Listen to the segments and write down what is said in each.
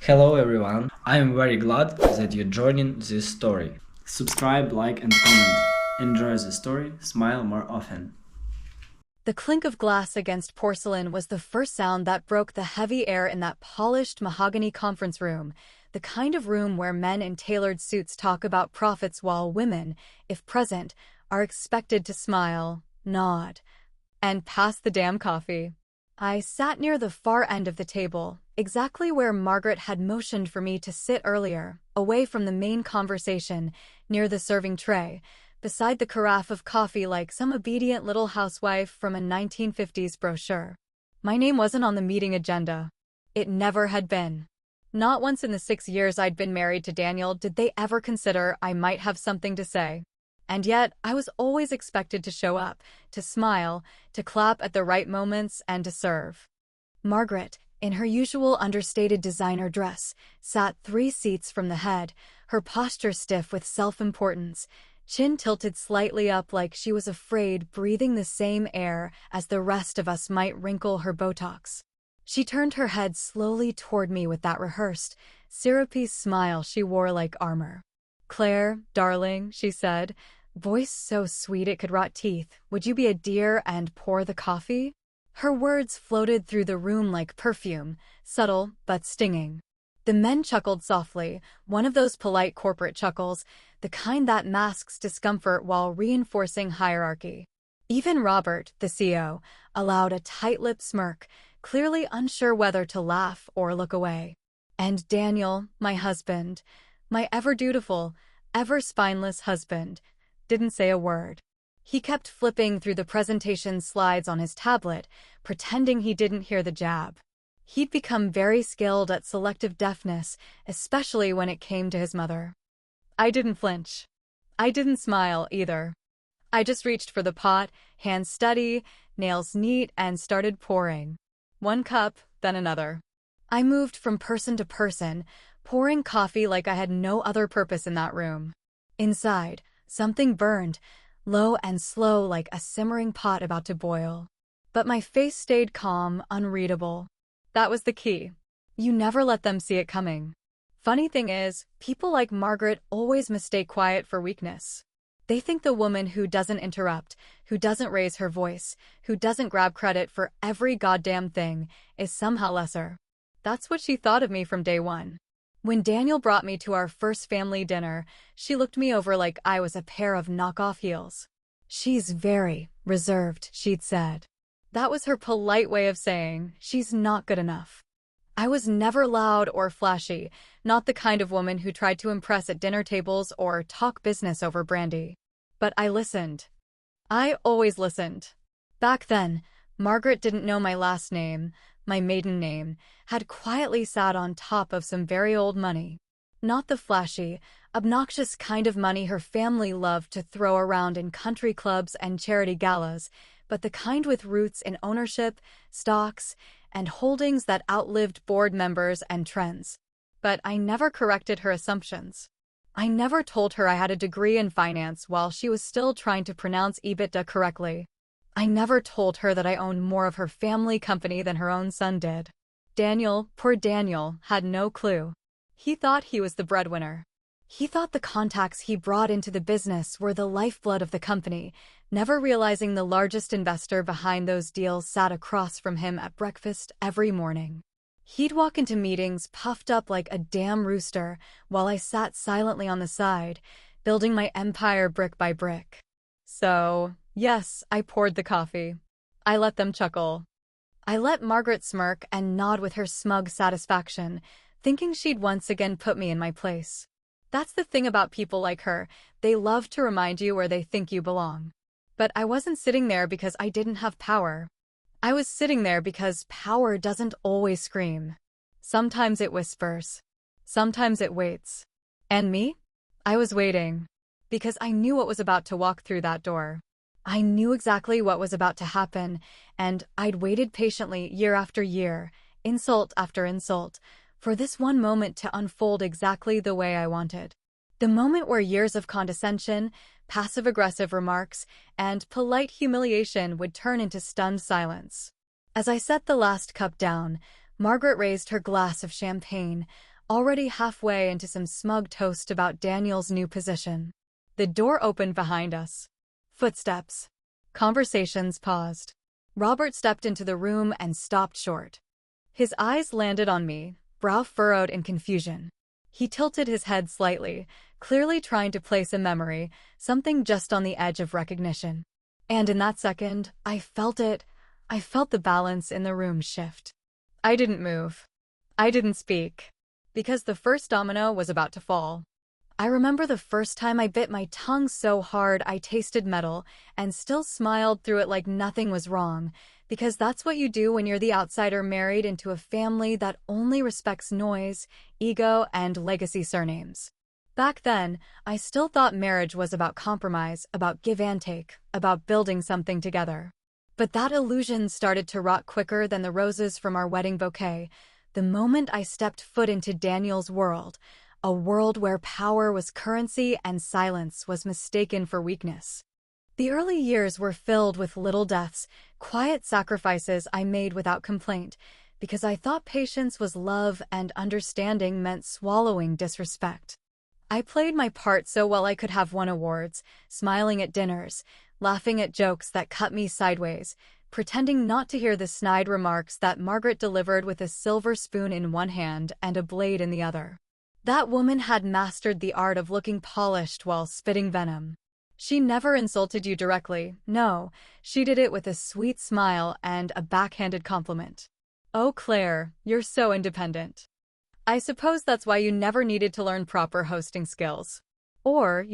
Hello everyone, I am very glad that you're joining this story. Subscribe, like, and comment. Enjoy the story, smile more often. The clink of glass against porcelain was the first sound that broke the heavy air in that polished mahogany conference room, the kind of room where men in tailored suits talk about profits while women, if present, are expected to smile, nod, and pass the damn coffee. I sat near the far end of the table, exactly where Margaret had motioned for me to sit earlier, away from the main conversation, near the serving tray, beside the carafe of coffee like some obedient little housewife from a 1950s brochure. My name wasn't on the meeting agenda. It never had been. Not once in the 6 years I'd been married to Daniel did they ever consider I might have something to say. And yet, I was always expected to show up, to smile, to clap at the right moments, and to serve. Margaret, in her usual understated designer dress, sat 3 seats from the head, her posture stiff with self-importance, chin tilted slightly up like she was afraid breathing the same air as the rest of us might wrinkle her Botox. She turned her head slowly toward me with that rehearsed, syrupy smile she wore like armor. "Claire, darling," she said, voice so sweet it could rot teeth, "would you be a dear and pour the coffee?" Her words floated through the room like perfume, subtle but stinging. The men chuckled softly, one of those polite corporate chuckles, the kind that masks discomfort while reinforcing hierarchy. Even Robert, the CEO, allowed a tight-lipped smirk, clearly unsure whether to laugh or look away. And Daniel, my husband, my ever-dutiful, ever-spineless husband, didn't say a word. He kept flipping through the presentation slides on his tablet, pretending he didn't hear the jab. He'd become very skilled at selective deafness, especially when it came to his mother. I didn't flinch. I didn't smile, either. I just reached for the pot, hands steady, nails neat, and started pouring. One cup, then another. I moved from person to person, pouring coffee like I had no other purpose in that room. Inside, something burned, low and slow like a simmering pot about to boil. But my face stayed calm, unreadable. That was the key. You never let them see it coming. Funny thing is, people like Margaret always mistake quiet for weakness. They think the woman who doesn't interrupt, who doesn't raise her voice, who doesn't grab credit for every goddamn thing, is somehow lesser. That's what she thought of me from day one. When Daniel brought me to our first family dinner, she looked me over like I was a pair of knockoff heels. "She's very reserved," she'd said. That was her polite way of saying, she's not good enough. I was never loud or flashy, not the kind of woman who tried to impress at dinner tables or talk business over brandy. But I listened. I always listened. Back then, Margaret didn't know my last name, my maiden name, had quietly sat on top of some very old money. Not the flashy, obnoxious kind of money her family loved to throw around in country clubs and charity galas, but the kind with roots in ownership, stocks, and holdings that outlived board members and trends. But I never corrected her assumptions. I never told her I had a degree in finance while she was still trying to pronounce EBITDA correctly. I never told her that I owned more of her family company than her own son did. Daniel, poor Daniel, had no clue. He thought he was the breadwinner. He thought the contacts he brought into the business were the lifeblood of the company, never realizing the largest investor behind those deals sat across from him at breakfast every morning. He'd walk into meetings puffed up like a damn rooster, while I sat silently on the side, building my empire brick by brick. So, yes, I poured the coffee. I let them chuckle. I let Margaret smirk and nod with her smug satisfaction, thinking she'd once again put me in my place. That's the thing about people like her, they love to remind you where they think you belong. But I wasn't sitting there because I didn't have power. I was sitting there because power doesn't always scream. Sometimes it whispers. Sometimes it waits. And me? I was waiting. Because I knew what was about to walk through that door. I knew exactly what was about to happen, and I'd waited patiently year after year, insult after insult, for this one moment to unfold exactly the way I wanted. The moment where years of condescension, passive-aggressive remarks, and polite humiliation would turn into stunned silence. As I set the last cup down, Margaret raised her glass of champagne, already halfway into some smug toast about Daniel's new position. The door opened behind us. Footsteps. Conversations paused. Robert stepped into the room and stopped short. His eyes landed on me, brow furrowed in confusion. He tilted his head slightly, clearly trying to place a memory, something just on the edge of recognition. And in that second, I felt it. I felt the balance in the room shift. I didn't move. I didn't speak. Because the first domino was about to fall. I remember the first time I bit my tongue so hard I tasted metal and still smiled through it like nothing was wrong, because that's what you do when you're the outsider married into a family that only respects noise, ego, and legacy surnames. Back then, I still thought marriage was about compromise, about give and take, about building something together. But that illusion started to rot quicker than the roses from our wedding bouquet, the moment I stepped foot into Daniel's world. A world where power was currency and silence was mistaken for weakness. The early years were filled with little deaths, quiet sacrifices I made without complaint, because I thought patience was love and understanding meant swallowing disrespect. I played my part so well I could have won awards, smiling at dinners, laughing at jokes that cut me sideways, pretending not to hear the snide remarks that Margaret delivered with a silver spoon in one hand and a blade in the other. That woman had mastered the art of looking polished while spitting venom. She never insulted you directly, no, she did it with a sweet smile and a backhanded compliment. Oh, Claire, you're so independent. I suppose that's why you never needed to learn proper hosting skills. Or,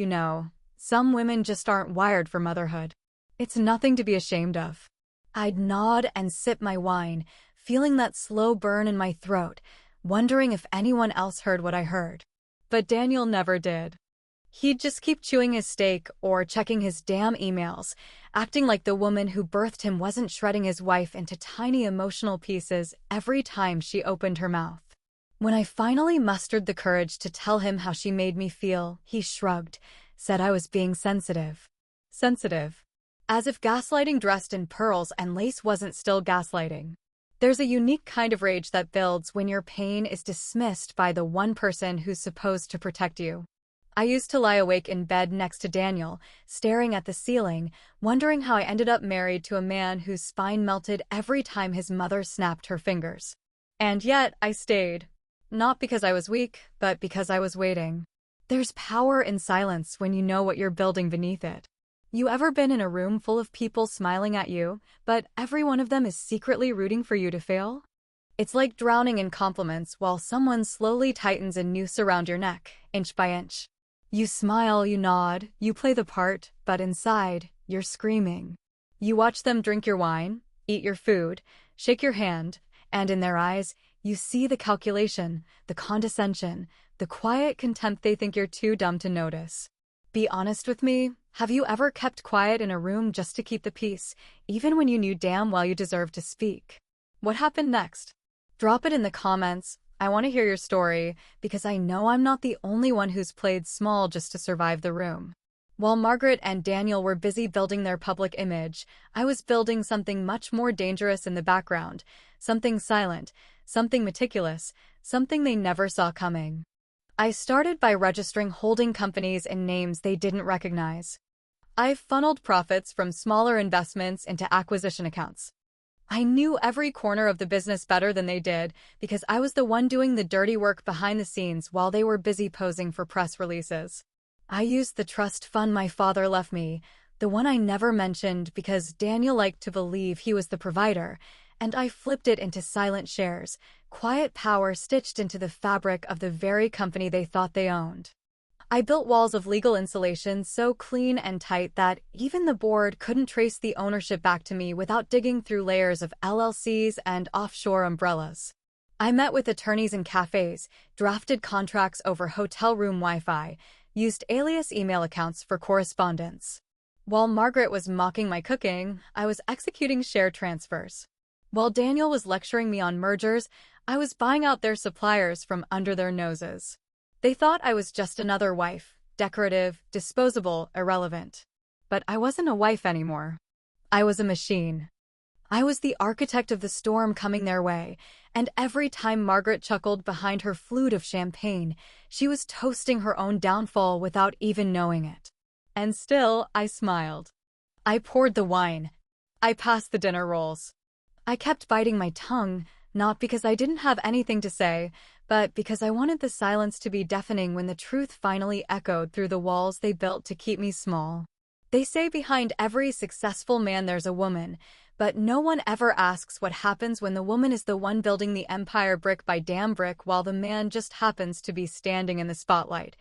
some women just aren't wired for motherhood. It's nothing to be ashamed of. I'd nod and sip my wine, feeling that slow burn in my throat, wondering if anyone else heard what I heard. But Daniel never did. He'd just keep chewing his steak or checking his damn emails, acting like the woman who birthed him wasn't shredding his wife into tiny emotional pieces every time she opened her mouth. When I finally mustered the courage to tell him how she made me feel, he shrugged, said I was being sensitive. Sensitive. As if gaslighting dressed in pearls and lace wasn't still gaslighting. There's a unique kind of rage that builds when your pain is dismissed by the one person who's supposed to protect you. I used to lie awake in bed next to Daniel, staring at the ceiling, wondering how I ended up married to a man whose spine melted every time his mother snapped her fingers. And yet, I stayed. Not because I was weak, but because I was waiting. There's power in silence when you know what you're building beneath it. You ever been in a room full of people smiling at you, but every one of them is secretly rooting for you to fail? It's like drowning in compliments while someone slowly tightens a noose around your neck, inch by inch. You smile, you nod, you play the part, but inside, you're screaming. You watch them drink your wine, eat your food, shake your hand, and in their eyes, you see the calculation, the condescension, the quiet contempt they think you're too dumb to notice. Be honest with me, have you ever kept quiet in a room just to keep the peace, even when you knew damn well you deserved to speak? What happened next? Drop it in the comments. I want to hear your story, because I know I'm not the only one who's played small just to survive the room. While Margaret and Daniel were busy building their public image, I was building something much more dangerous in the background, something silent, something meticulous, something they never saw coming. I started by registering holding companies in names they didn't recognize. I funneled profits from smaller investments into acquisition accounts. I knew every corner of the business better than they did because I was the one doing the dirty work behind the scenes while they were busy posing for press releases. I used the trust fund my father left me, the one I never mentioned because Daniel liked to believe he was the provider, and I flipped it into silent shares, quiet power stitched into the fabric of the very company they thought they owned. I built walls of legal insulation so clean and tight that even the board couldn't trace the ownership back to me without digging through layers of LLCs and offshore umbrellas. I met with attorneys in cafes, drafted contracts over hotel room Wi-Fi, used alias email accounts for correspondence. While Margaret was mocking my cooking, I was executing share transfers. While Daniel was lecturing me on mergers, I was buying out their suppliers from under their noses. They thought I was just another wife, decorative, disposable, irrelevant. But I wasn't a wife anymore. I was a machine. I was the architect of the storm coming their way, and every time Margaret chuckled behind her flute of champagne, she was toasting her own downfall without even knowing it. And still, I smiled. I poured the wine. I passed the dinner rolls. I kept biting my tongue, not because I didn't have anything to say, but because I wanted the silence to be deafening when the truth finally echoed through the walls they built to keep me small. They say behind every successful man there's a woman, but no one ever asks what happens when the woman is the one building the empire brick by damn brick while the man just happens to be standing in the spotlight,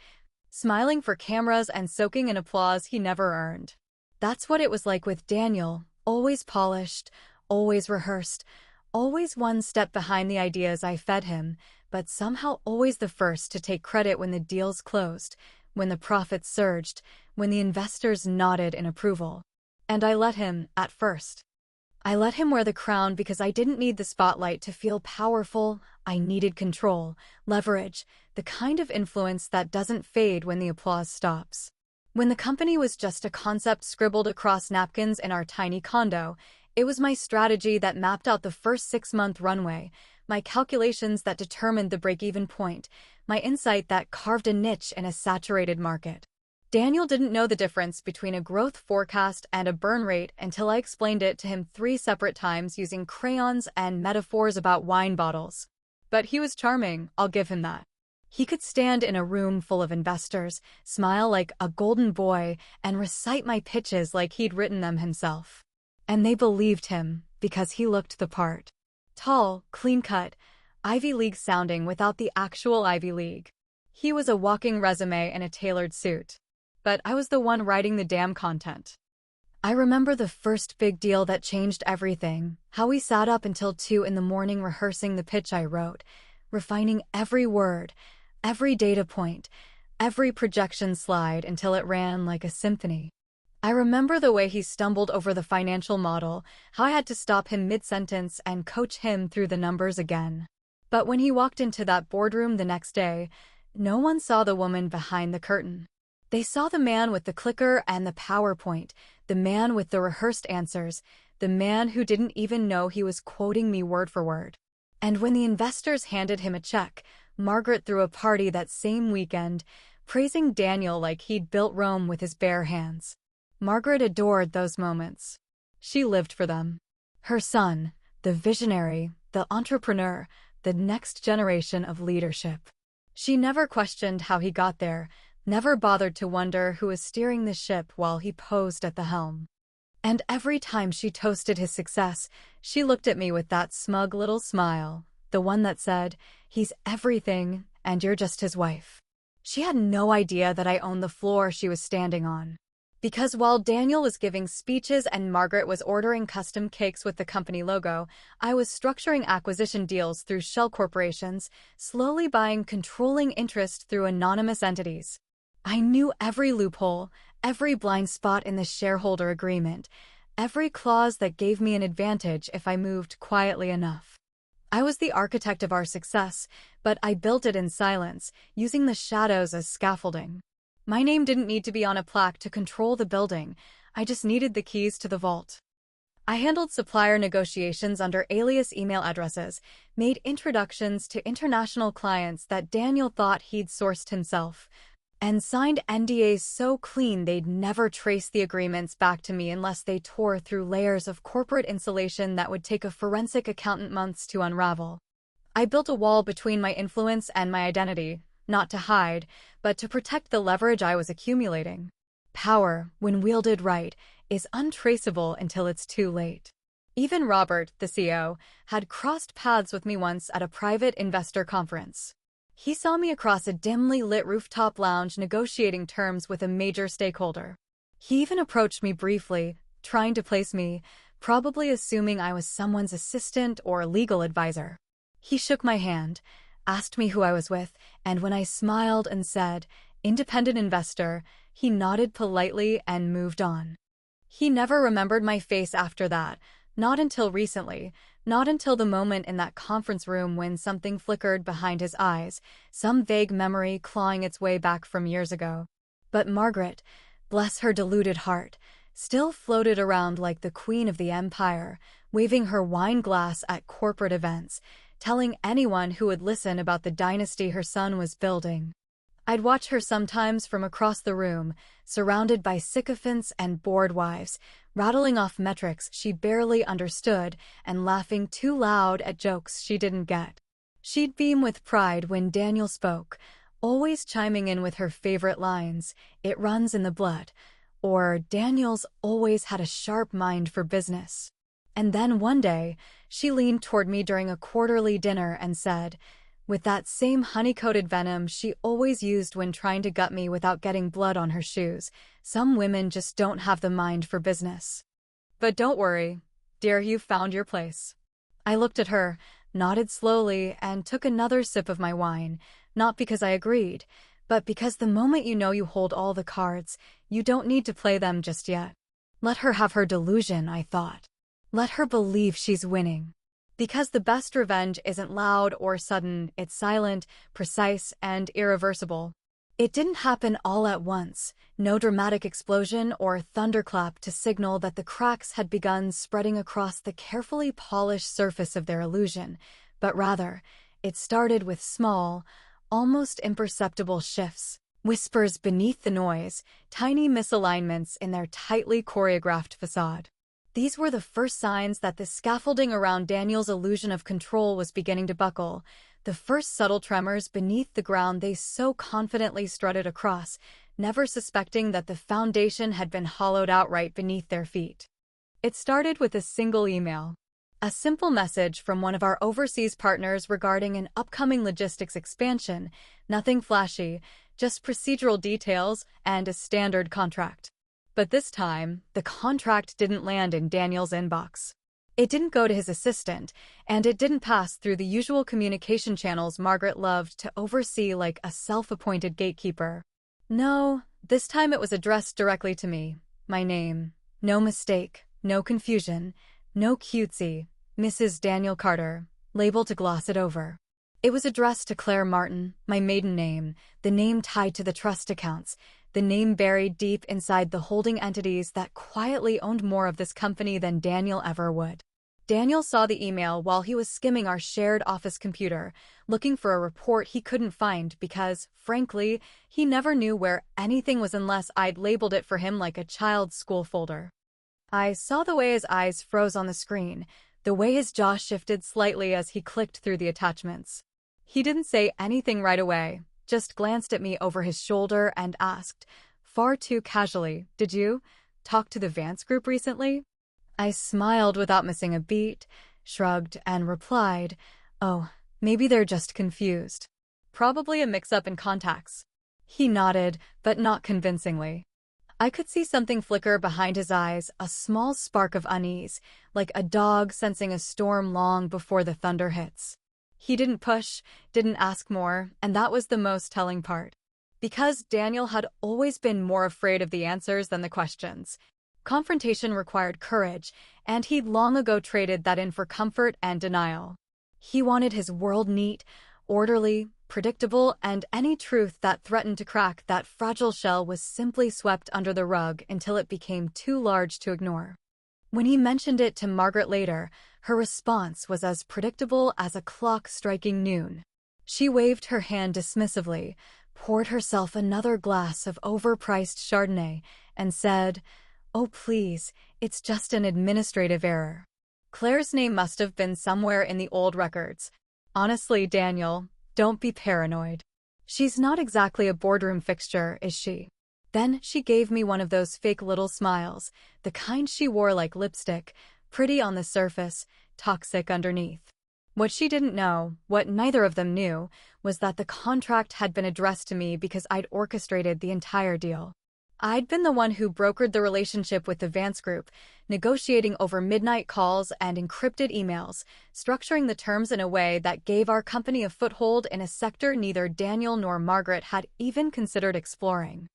smiling for cameras and soaking in applause he never earned. That's what it was like with Daniel, always polished, always rehearsed, always one step behind the ideas I fed him, but somehow always the first to take credit when the deals closed, when the profits surged, when the investors nodded in approval. And I let him, at first. I let him wear the crown because I didn't need the spotlight to feel powerful. I needed control, leverage, the kind of influence that doesn't fade when the applause stops. When the company was just a concept scribbled across napkins in our tiny condo, it was my strategy that mapped out the first 6-month runway, my calculations that determined the break-even point, my insight that carved a niche in a saturated market. Daniel didn't know the difference between a growth forecast and a burn rate until I explained it to him 3 separate times using crayons and metaphors about wine bottles. But he was charming, I'll give him that. He could stand in a room full of investors, smile like a golden boy, and recite my pitches like he'd written them himself. And they believed him, because he looked the part. Tall, clean-cut, Ivy League sounding without the actual Ivy League. He was a walking resume in a tailored suit. But I was the one writing the damn content. I remember the first big deal that changed everything, how we sat up until 2 in the morning rehearsing the pitch I wrote, refining every word, every data point, every projection slide until it ran like a symphony. I remember the way he stumbled over the financial model, how I had to stop him mid-sentence and coach him through the numbers again. But when he walked into that boardroom the next day, no one saw the woman behind the curtain. They saw the man with the clicker and the PowerPoint, the man with the rehearsed answers, the man who didn't even know he was quoting me word for word. And when the investors handed him a check, Margaret threw a party that same weekend, praising Daniel like he'd built Rome with his bare hands. Margaret adored those moments. She lived for them. Her son, the visionary, the entrepreneur, the next generation of leadership. She never questioned how he got there, never bothered to wonder who was steering the ship while he posed at the helm. And every time she toasted his success, she looked at me with that smug little smile, the one that said, "He's everything, and you're just his wife." She had no idea that I owned the floor she was standing on. Because while Daniel was giving speeches and Margaret was ordering custom cakes with the company logo, I was structuring acquisition deals through shell corporations, slowly buying controlling interest through anonymous entities. I knew every loophole, every blind spot in the shareholder agreement, every clause that gave me an advantage if I moved quietly enough. I was the architect of our success, but I built it in silence, using the shadows as scaffolding. My name didn't need to be on a plaque to control the building, I just needed the keys to the vault. I handled supplier negotiations under alias email addresses, made introductions to international clients that Daniel thought he'd sourced himself, and signed NDAs so clean they'd never trace the agreements back to me unless they tore through layers of corporate insulation that would take a forensic accountant months to unravel. I built a wall between my influence and my identity, not to hide, but to protect the leverage I was accumulating. Power, when wielded right, is untraceable until it's too late. Even Robert, the CEO, had crossed paths with me once at a private investor conference. He saw me across a dimly lit rooftop lounge negotiating terms with a major stakeholder. He even approached me briefly, trying to place me, probably assuming I was someone's assistant or legal advisor. He shook my hand, asked me who I was with, and when I smiled and said, "Independent investor," he nodded politely and moved on. He never remembered my face after that, not until recently, not until the moment in that conference room when something flickered behind his eyes, some vague memory clawing its way back from years ago. But Margaret, bless her deluded heart, still floated around like the queen of the empire, waving her wine glass at corporate events, telling anyone who would listen about the dynasty her son was building. I'd watch her sometimes from across the room, surrounded by sycophants and bored wives, rattling off metrics she barely understood and laughing too loud at jokes she didn't get. She'd beam with pride when Daniel spoke, always chiming in with her favorite lines, "It runs in the blood," or "Daniel's always had a sharp mind for business." And then one day, she leaned toward me during a quarterly dinner and said, with that same honey-coated venom she always used when trying to gut me without getting blood on her shoes, "Some women just don't have the mind for business. But don't worry, dear, you've found your place." I looked at her, nodded slowly, and took another sip of my wine, not because I agreed, but because the moment you know you hold all the cards, you don't need to play them just yet. Let her have her delusion, I thought. Let her believe she's winning. Because the best revenge isn't loud or sudden, it's silent, precise, and irreversible. It didn't happen all at once, no dramatic explosion or thunderclap to signal that the cracks had begun spreading across the carefully polished surface of their illusion, but rather, it started with small, almost imperceptible shifts, whispers beneath the noise, tiny misalignments in their tightly choreographed facade. These were the first signs that the scaffolding around Daniel's illusion of control was beginning to buckle, the first subtle tremors beneath the ground they so confidently strutted across, never suspecting that the foundation had been hollowed out right beneath their feet. It started with a single email. A simple message from one of our overseas partners regarding an upcoming logistics expansion, nothing flashy, just procedural details and a standard contract. But this time, the contract didn't land in Daniel's inbox. It didn't go to his assistant, and it didn't pass through the usual communication channels Margaret loved to oversee like a self-appointed gatekeeper. No, this time it was addressed directly to me. My name. No mistake, no confusion, no cutesy. Mrs. Daniel Carter, label to gloss it over. It was addressed to Claire Martin, my maiden name, the name tied to the trust accounts, the name buried deep inside the holding entities that quietly owned more of this company than Daniel ever would. Daniel saw the email while he was skimming our shared office computer, looking for a report he couldn't find because, frankly, he never knew where anything was unless I'd labeled it for him like a child's school folder. I saw the way his eyes froze on the screen, the way his jaw shifted slightly as he clicked through the attachments. He didn't say anything right away, just glanced at me over his shoulder and asked, far too casually, "Did you talk to the Vance group recently?" I smiled without missing a beat, shrugged, and replied, "Oh, maybe they're just confused. Probably a mix-up in contacts." He nodded, but not convincingly. I could see something flicker behind his eyes, a small spark of unease, like a dog sensing a storm long before the thunder hits. He didn't push, didn't ask more, and that was the most telling part. Because Daniel had always been more afraid of the answers than the questions. Confrontation required courage, and he'd long ago traded that in for comfort and denial. He wanted his world neat, orderly, predictable, and any truth that threatened to crack that fragile shell was simply swept under the rug until it became too large to ignore. When he mentioned it to Margaret later, her response was as predictable as a clock striking noon. She waved her hand dismissively, poured herself another glass of overpriced Chardonnay, and said, "Oh please, it's just an administrative error." Claire's name must have been somewhere in the old records. Honestly, Daniel, don't be paranoid. She's not exactly a boardroom fixture, is she? Then she gave me one of those fake little smiles, the kind she wore like lipstick, pretty on the surface, toxic underneath. What she didn't know, what neither of them knew, was that the contract had been addressed to me because I'd orchestrated the entire deal. I'd been the one who brokered the relationship with the Vance Group, negotiating over midnight calls and encrypted emails, structuring the terms in a way that gave our company a foothold in a sector neither Daniel nor Margaret had even considered exploring.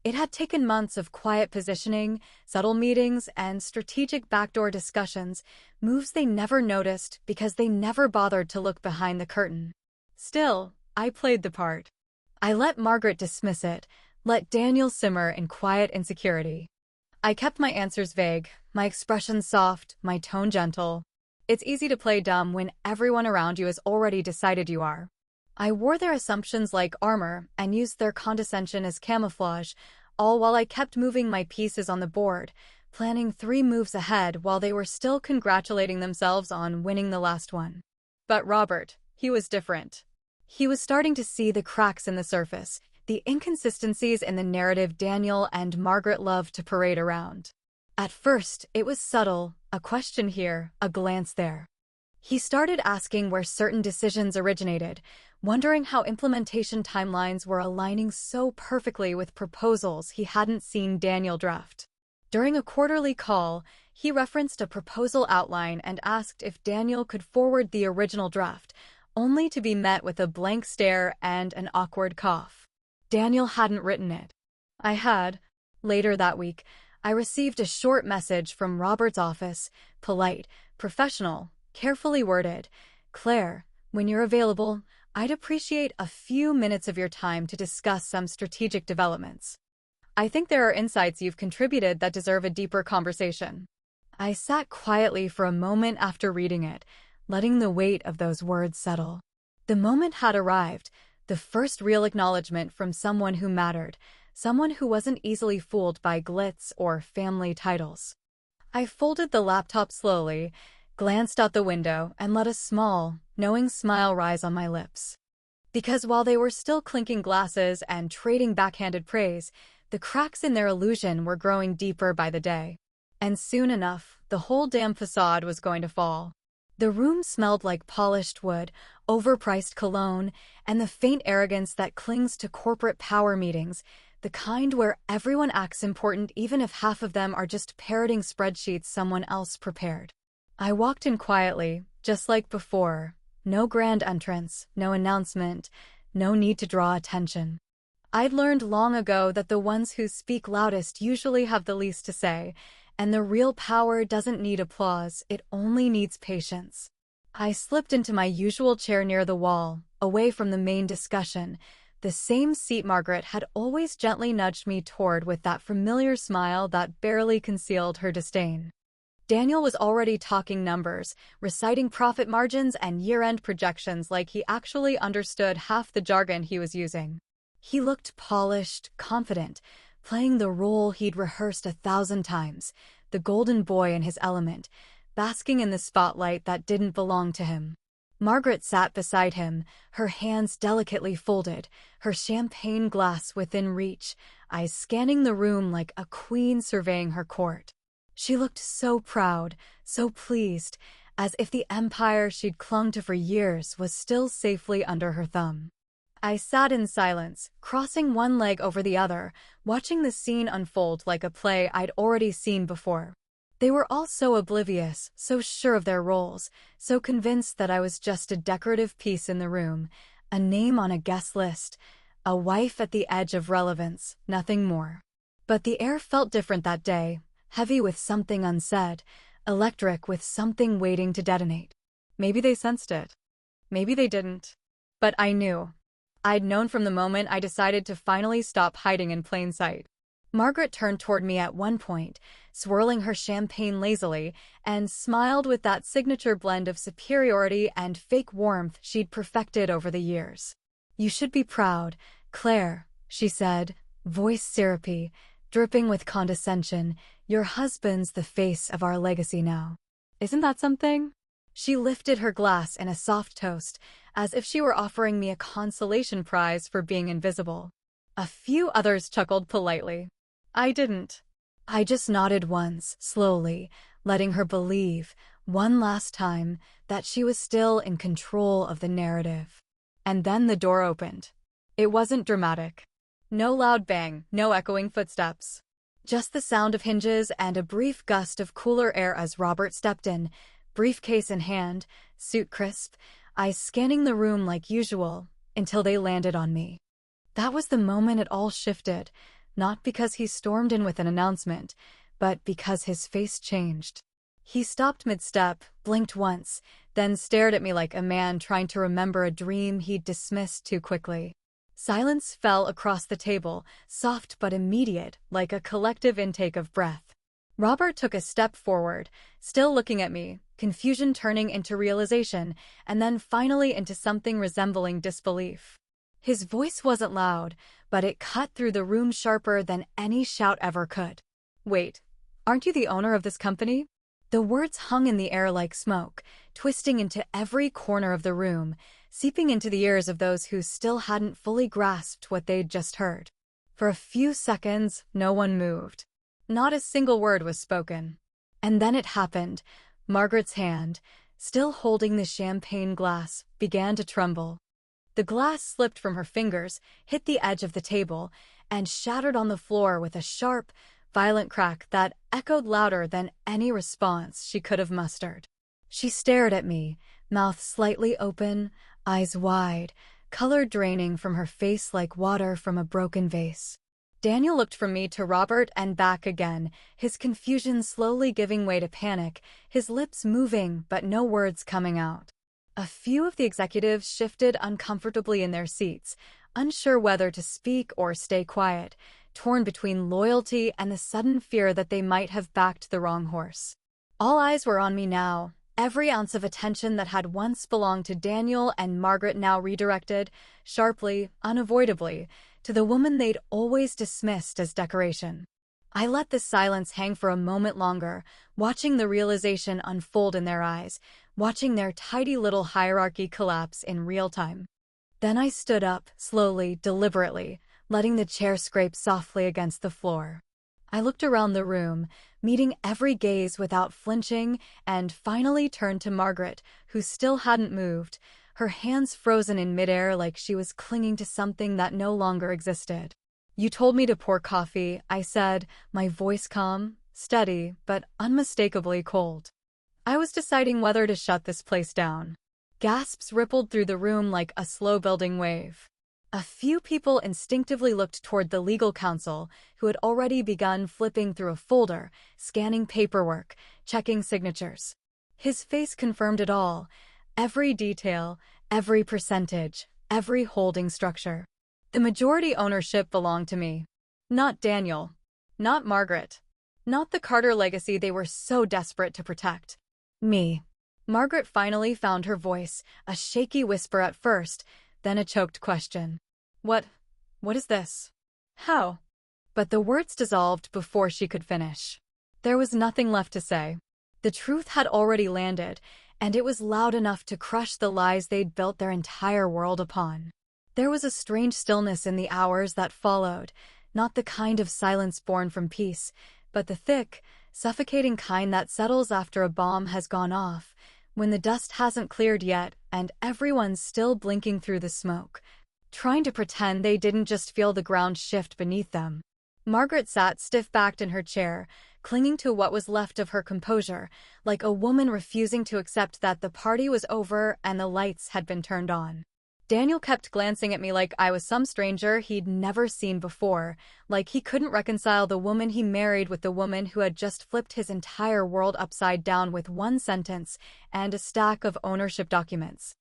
It had taken months of quiet positioning, subtle meetings, and strategic backdoor discussions, moves they never noticed because they never bothered to look behind the curtain. Still, I played the part. I let Margaret dismiss it, let Daniel simmer in quiet insecurity. I kept my answers vague, my expressions soft, my tone gentle. It's easy to play dumb when everyone around you has already decided you are. I wore their assumptions like armor and used their condescension as camouflage, all while I kept moving my pieces on the board, planning 3 moves ahead while they were still congratulating themselves on winning the last one. But Robert, he was different. He was starting to see the cracks in the surface, the inconsistencies in the narrative Daniel and Margaret loved to parade around. At first, it was subtle, a question here, a glance there. He started asking where certain decisions originated, wondering how implementation timelines were aligning so perfectly with proposals he hadn't seen Daniel draft. During a quarterly call, he referenced a proposal outline and asked if Daniel could forward the original draft, only to be met with a blank stare and an awkward cough. Daniel hadn't written it. I had. Later that week, I received a short message from Robert's office, polite, professional, carefully worded. Claire, when you're available, I'd appreciate a few minutes of your time to discuss some strategic developments. I think there are insights you've contributed that deserve a deeper conversation. I sat quietly for a moment after reading it, letting the weight of those words settle. The moment had arrived, the first real acknowledgement from someone who mattered, someone who wasn't easily fooled by glitz or family titles. I folded the laptop slowly, glanced out the window, and let a small, knowing smile rise on my lips. Because while they were still clinking glasses and trading backhanded praise, the cracks in their illusion were growing deeper by the day. And soon enough, the whole damn facade was going to fall. The room smelled like polished wood, overpriced cologne, and the faint arrogance that clings to corporate power meetings, the kind where everyone acts important even if half of them are just parroting spreadsheets someone else prepared. I walked in quietly, just like before. No grand entrance, no announcement, no need to draw attention. I'd learned long ago that the ones who speak loudest usually have the least to say, and the real power doesn't need applause, it only needs patience. I slipped into my usual chair near the wall, away from the main discussion, the same seat Margaret had always gently nudged me toward with that familiar smile that barely concealed her disdain. Daniel was already talking numbers, reciting profit margins and year-end projections like he actually understood half the jargon he was using. He looked polished, confident, playing the role he'd rehearsed 1,000 times, the golden boy in his element, basking in the spotlight that didn't belong to him. Margaret sat beside him, her hands delicately folded, her champagne glass within reach, eyes scanning the room like a queen surveying her court. She looked so proud, so pleased, as if the empire she'd clung to for years was still safely under her thumb. I sat in silence, crossing one leg over the other, watching the scene unfold like a play I'd already seen before. They were all so oblivious, so sure of their roles, so convinced that I was just a decorative piece in the room, a name on a guest list, a wife at the edge of relevance, nothing more. But the air felt different that day, heavy with something unsaid, electric with something waiting to detonate. Maybe they sensed it. Maybe they didn't. But I knew. I'd known from the moment I decided to finally stop hiding in plain sight. Margaret turned toward me at one point, swirling her champagne lazily, and smiled with that signature blend of superiority and fake warmth she'd perfected over the years. "You should be proud, Claire," she said, voice syrupy, dripping with condescension. "Your husband's the face of our legacy now. Isn't that something?" She lifted her glass in a soft toast, as if she were offering me a consolation prize for being invisible. A few others chuckled politely. I didn't. I just nodded once, slowly, letting her believe, one last time, that she was still in control of the narrative. And then the door opened. It wasn't dramatic. No loud bang, no echoing footsteps. Just the sound of hinges and a brief gust of cooler air as Robert stepped in, briefcase in hand, suit crisp, eyes scanning the room like usual, until they landed on me. That was the moment it all shifted, not because he stormed in with an announcement, but because his face changed. He stopped mid-step, blinked once, then stared at me like a man trying to remember a dream he'd dismissed too quickly. Silence fell across the table, soft but immediate, like a collective intake of breath. Robert took a step forward, still looking at me, confusion turning into realization, and then finally into something resembling disbelief. His voice wasn't loud, but it cut through the room sharper than any shout ever could. "Wait, aren't you the owner of this company?" The words hung in the air like smoke, twisting into every corner of the room, seeping into the ears of those who still hadn't fully grasped what they'd just heard. For a few seconds, no one moved. Not a single word was spoken. And then it happened. Margaret's hand, still holding the champagne glass, began to tremble. The glass slipped from her fingers, hit the edge of the table, and shattered on the floor with a sharp, violent crack that echoed louder than any response she could have mustered. She stared at me, mouth slightly open, eyes wide, color draining from her face like water from a broken vase. Daniel looked from me to Robert and back again, his confusion slowly giving way to panic, his lips moving but no words coming out. A few of the executives shifted uncomfortably in their seats, unsure whether to speak or stay quiet, torn between loyalty and the sudden fear that they might have backed the wrong horse. All eyes were on me now, every ounce of attention that had once belonged to Daniel and Margaret now redirected, sharply, unavoidably, to the woman they'd always dismissed as decoration. I let the silence hang for a moment longer, watching the realization unfold in their eyes, watching their tidy little hierarchy collapse in real time. Then I stood up, slowly, deliberately, letting the chair scrape softly against the floor. I looked around the room, meeting every gaze without flinching, and finally turned to Margaret, who still hadn't moved, her hands frozen in midair like she was clinging to something that no longer existed. "You told me to pour coffee," I said, my voice calm, steady, but unmistakably cold. I was deciding whether to shut this place down. Gasps rippled through the room like a slow-building wave. A few people instinctively looked toward the legal counsel, who had already begun flipping through a folder, scanning paperwork, checking signatures. His face confirmed it all, every detail, every percentage, every holding structure. The majority ownership belonged to me. Not Daniel. Not Margaret. Not the Carter legacy they were so desperate to protect. Me. Margaret finally found her voice, a shaky whisper at first, then a choked question. What is this? How?" But the words dissolved before she could finish. There was nothing left to say. The truth had already landed, and it was loud enough to crush the lies they'd built their entire world upon. There was a strange stillness in the hours that followed, not the kind of silence born from peace, but the thick, suffocating kind that settles after a bomb has gone off, when the dust hasn't cleared yet and everyone's still blinking through the smoke, trying to pretend they didn't just feel the ground shift beneath them. Margaret sat stiff-backed in her chair, clinging to what was left of her composure, like a woman refusing to accept that the party was over and the lights had been turned on. Daniel kept glancing at me like I was some stranger he'd never seen before, like he couldn't reconcile the woman he married with the woman who had just flipped his entire world upside down with one sentence and a stack of ownership documents.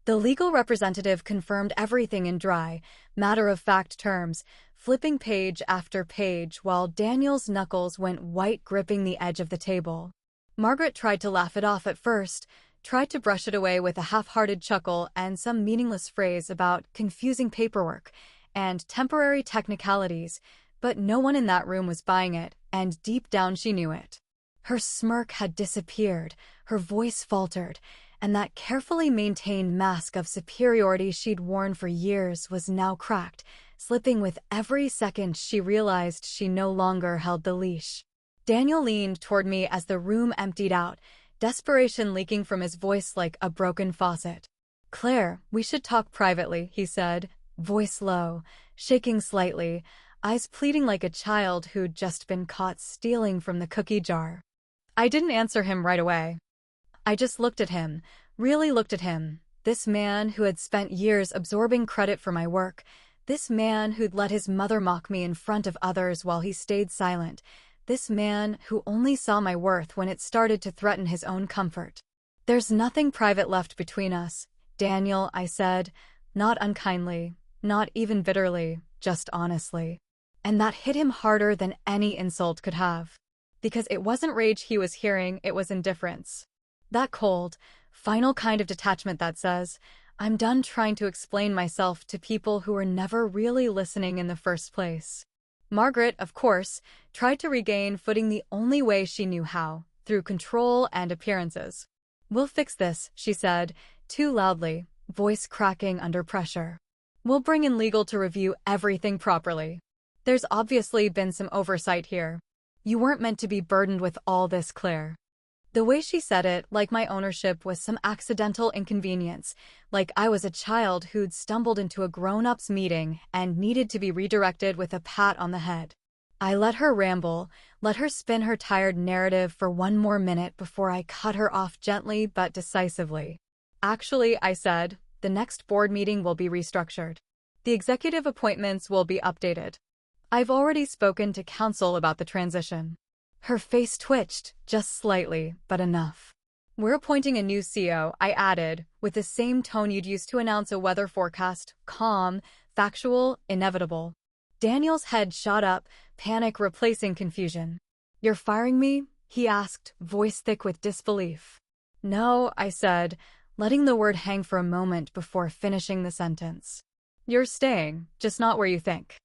The legal representative confirmed everything in dry, matter-of-fact terms, flipping page after page while Daniel's knuckles went white, gripping the edge of the table. Margaret tried to laugh it off at first, tried to brush it away with a half-hearted chuckle and some meaningless phrase about confusing paperwork and temporary technicalities, but no one in that room was buying it, and deep down she knew it. Her smirk had disappeared, her voice faltered, and that carefully maintained mask of superiority she'd worn for years was now cracked, slipping with every second she realized she no longer held the leash. Daniel leaned toward me as the room emptied out, desperation leaking from his voice like a broken faucet. "Claire, we should talk privately," he said, voice low, shaking slightly, eyes pleading like a child who'd just been caught stealing from the cookie jar. I didn't answer him right away. I just looked at him, really looked at him, this man who had spent years absorbing credit for my work, this man who'd let his mother mock me in front of others while he stayed silent, this man who only saw my worth when it started to threaten his own comfort. "There's nothing private left between us, Daniel," I said, not unkindly, not even bitterly, just honestly. And that hit him harder than any insult could have. Because it wasn't rage he was hearing, it was indifference. That cold, final kind of detachment that says, I'm done trying to explain myself to people who were never really listening in the first place. Margaret, of course, tried to regain footing the only way she knew how, through control and appearances. We'll fix this, she said, too loudly, voice cracking under pressure. We'll bring in legal to review everything properly. There's obviously been some oversight here. You weren't meant to be burdened with all this, Claire. The way she said it, like my ownership was some accidental inconvenience, like I was a child who'd stumbled into a grown-ups meeting and needed to be redirected with a pat on the head. I let her ramble, let her spin her tired narrative for one more minute before I cut her off gently but decisively. Actually, I said, the next board meeting will be restructured. The executive appointments will be updated. I've already spoken to counsel about the transition. Her face twitched, just slightly, but enough. We're appointing a new CEO, I added, with the same tone you'd use to announce a weather forecast, calm, factual, inevitable. Daniel's head shot up, panic replacing confusion. You're firing me? He asked, voice thick with disbelief. No, I said, letting the word hang for a moment before finishing the sentence. You're staying, just not where you think.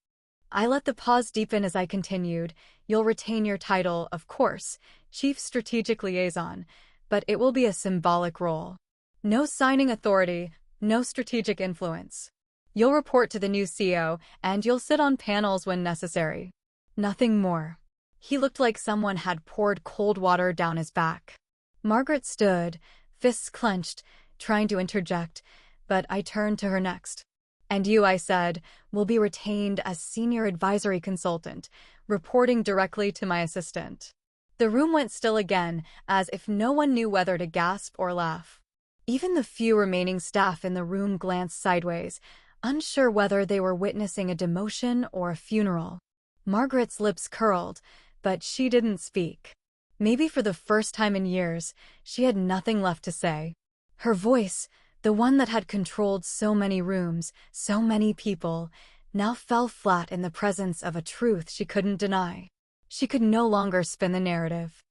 I let the pause deepen as I continued. You'll retain your title, of course, Chief Strategic Liaison, but it will be a symbolic role. No signing authority, no strategic influence. You'll report to the new CEO, and you'll sit on panels when necessary. Nothing more. He looked like someone had poured cold water down his back. Margaret stood, fists clenched, trying to interject, but I turned to her next. And you, I said, will be retained as senior advisory consultant, reporting directly to my assistant. The room went still again, as if no one knew whether to gasp or laugh. Even the few remaining staff in the room glanced sideways, unsure whether they were witnessing a demotion or a funeral. Margaret's lips curled, but she didn't speak. Maybe for the first time in years, she had nothing left to say. Her voice, the one that had controlled so many rooms, so many people, now fell flat in the presence of a truth she couldn't deny. She could no longer spin the narrative.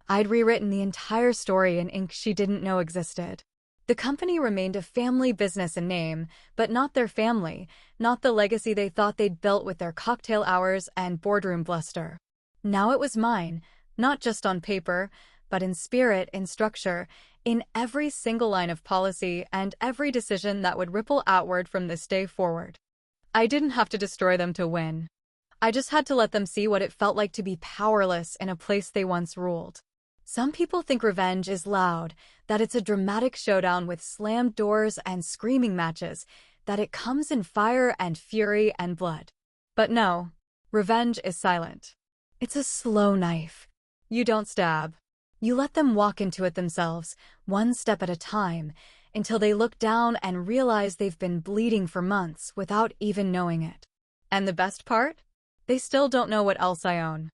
I'd rewritten the entire story in ink she didn't know existed. The company remained a family business in name, but not their family, not the legacy they thought they'd built with their cocktail hours and boardroom bluster. Now it was mine, not just on paper, but in spirit, in structure, in every single line of policy and every decision that would ripple outward from this day forward. I didn't have to destroy them to win. I just had to let them see what it felt like to be powerless in a place they once ruled. Some people think revenge is loud, that it's a dramatic showdown with slammed doors and screaming matches, that it comes in fire and fury and blood. But no, revenge is silent. It's a slow knife. You don't stab. You let them walk into it themselves, one step at a time, until they look down and realize they've been bleeding for months without even knowing it. And the best part? They still don't know what else I own.